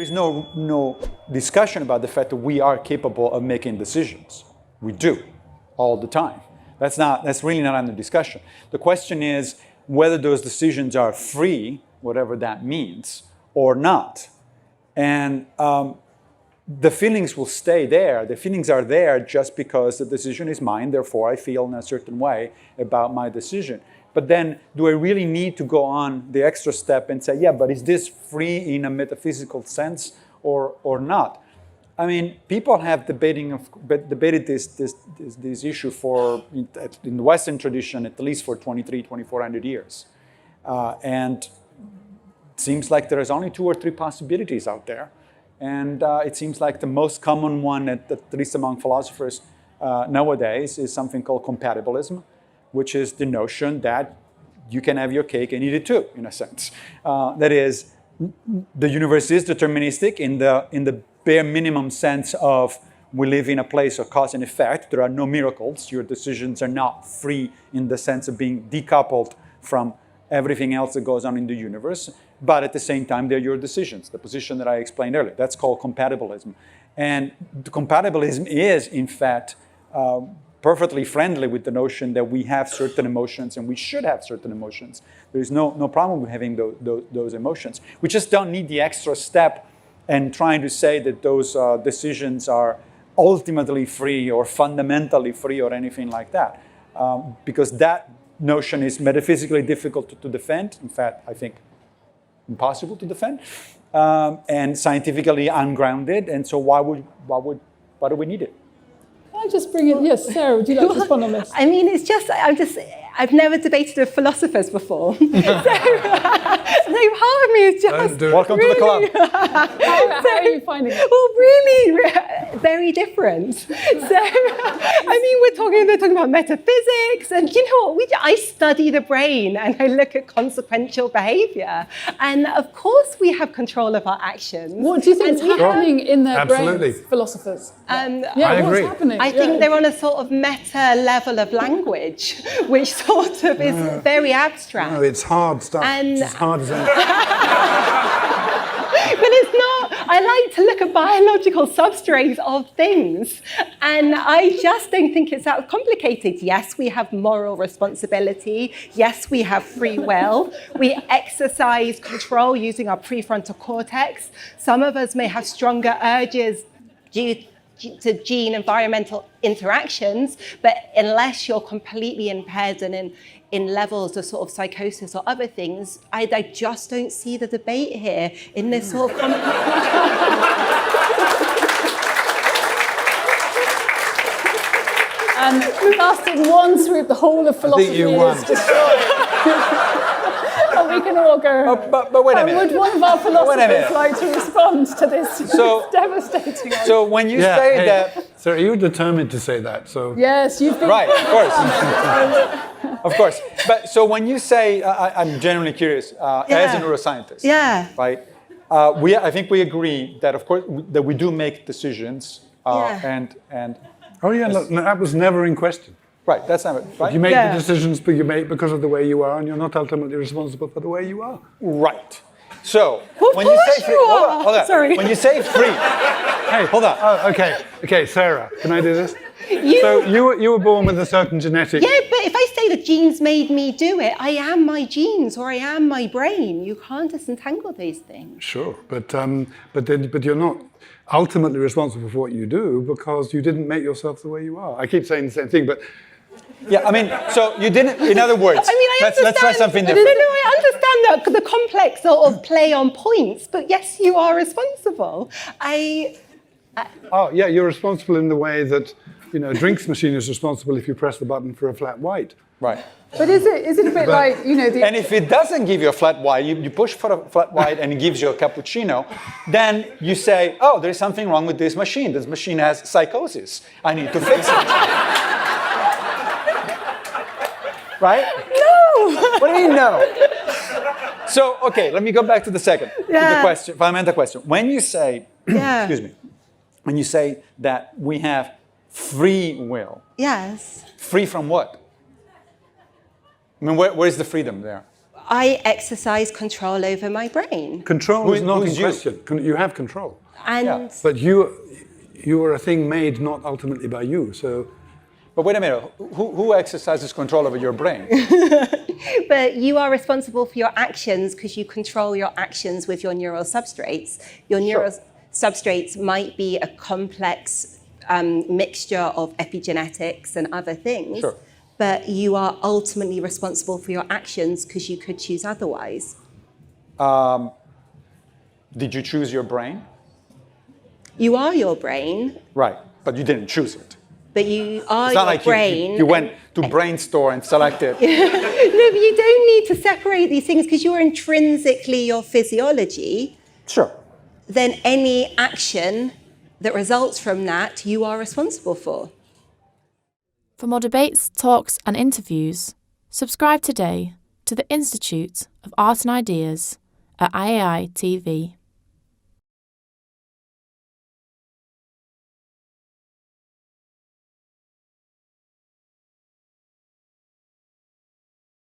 is no discussion about the fact that we are capable of making decisions. We do, all the time. That's really not under discussion. The question is whether those decisions are free, whatever that means, or not. And the feelings will stay there. The feelings are there just because the decision is mine, therefore I feel in a certain way about my decision. But then, do I really need to go on the extra step and say, yeah, but is this free in a metaphysical sense or not? I mean, people have debated this issue in the Western tradition at least for 2,400 years. And it seems like there's only 2 or 3 possibilities out there. And it seems like the most common one, at least among philosophers nowadays, is something called compatibilism, which is the notion that you can have your cake and eat it too, in a sense. That is, the universe is deterministic in the bare minimum sense of we live in a place of cause and effect. There are no miracles. Your decisions are not free in the sense of being decoupled from everything else that goes on in the universe. But at the same time, they're your decisions, the position that I explained earlier. That's called compatibilism. And the compatibilism is, in fact, perfectly friendly with the notion that we have certain emotions and we should have certain emotions. There's no problem with having those emotions. We just don't need the extra step and trying to say that those decisions are ultimately free or fundamentally free or anything like that. Because that notion is metaphysically difficult to defend. In fact, I think impossible to defend, and scientifically ungrounded. And so why do we need it? Can I just bring in, yes, Sarah, would you like to respond on this? I mean, it's just, I've never debated with philosophers before. So, no, part of me is just Welcome really, to the club. How are you finding it? Well, really, very different. So, I mean, they're talking about metaphysics, and you know what? I study the brain and I look at consequential behavior, and of course we have control of our actions. What do you think is happening in their Absolutely. brains, philosophers? I What's agree. happening? I think they're on a sort of meta level of language, which sort of is very abstract. No, it's hard stuff. And- It's as hard as anything. But it's not. I like to look at biological substrates of things. And I just don't think it's that complicated. Yes, we have moral responsibility. Yes, we have free will. We exercise control using our prefrontal cortex. Some of us may have stronger urges due to gene-environmental interactions, but unless you're completely impaired and in levels of sort of psychosis or other things, I just don't see the debate here in this sort of And thus in one swoop, the whole of philosophy you won. is destroyed. And we can all go. But wait a minute. Would one of our Wait a minute. philosophers like to respond to this devastating argument? So when you say that... So you're determined to say that. So Yes, you've been... Right, of course. Of course. But so when you say, I'm genuinely curious, as a neuroscientist, right? I think we agree that, of course, that we do make decisions, and oh yeah, look, no, that was never in question. right. That's not it, right. You make the decisions, but you make because of the way you are, and you're not ultimately responsible for the way you are. Right. So Of when you course say free, you hold are. on, hold on. Sorry. When you say free, Hey, hold on. Oh, okay, Sarah, can I do this? You- So you were born with a certain genetic. Yeah, but if I say the genes made me do it, I am my genes or I am my brain. You can't disentangle these things. Sure, but you're not ultimately responsible for what you do because you didn't make yourself the way you are. I keep saying the same thing, but Yeah, I mean, so you didn't. In other words, I mean, let's try something No, different. I understand the complex sort of play on points, but yes, you are responsible. oh yeah, you're responsible in the way that a drinks machine is responsible if you press the button for a flat white. Right. But is it a bit like, the... And if it doesn't give you a flat white, you push for a flat white and it gives you a cappuccino, then you say, oh, there's something wrong with this machine. This machine has psychosis. I need to fix it. Right? No! What do you mean no? So, okay, let me go back to the second, to the question, fundamental question. When you say, excuse me, when you say that we have free will, Yes. free from what? I mean, where's the freedom there? I exercise control over my brain. Control is not in who's you? question. You have control. And But you are a thing made not ultimately by you. So But wait a minute, who exercises control over your brain? but you are responsible for your actions because you control your actions with your neural substrates. Your neural substrates might be a complex mixture of epigenetics and other things. Sure. But you are ultimately responsible for your actions because you could choose otherwise. Did you choose your brain? You are your brain, Right, but you didn't choose it. but you are It's your not like brain. you went to Brain Store and selected. No, but you don't need to separate these things because you're intrinsically your physiology. Sure. Then any action that results from that, you are responsible for. For more debates, talks and interviews, subscribe today to the Institute of Art and Ideas at IAI TV.